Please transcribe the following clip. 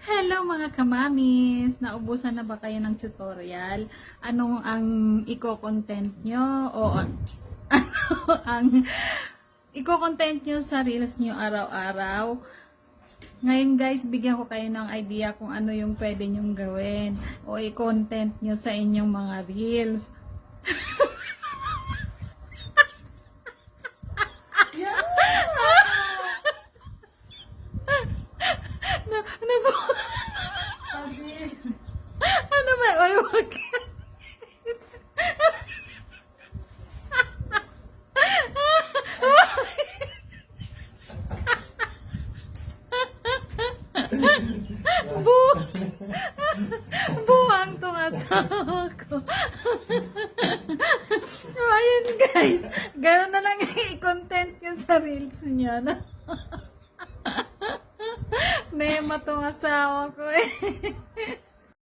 Hello mga kamamis! Naubusan na ba kayo ng tutorial? Anong ang i-content nyo? O ano ang i-content nyo sa reels nyo araw-araw? Ngayon guys, bigyan ko kayo ng idea kung ano yung pwede nyong gawin o i-content nyo sa inyong mga reels. Ano ba? Oy, wag. Buwang tong asawa ko. So, ayun guys. Gano'n na lang i-content nyo sa reels nyo. No? Nema tong asawa ko eh.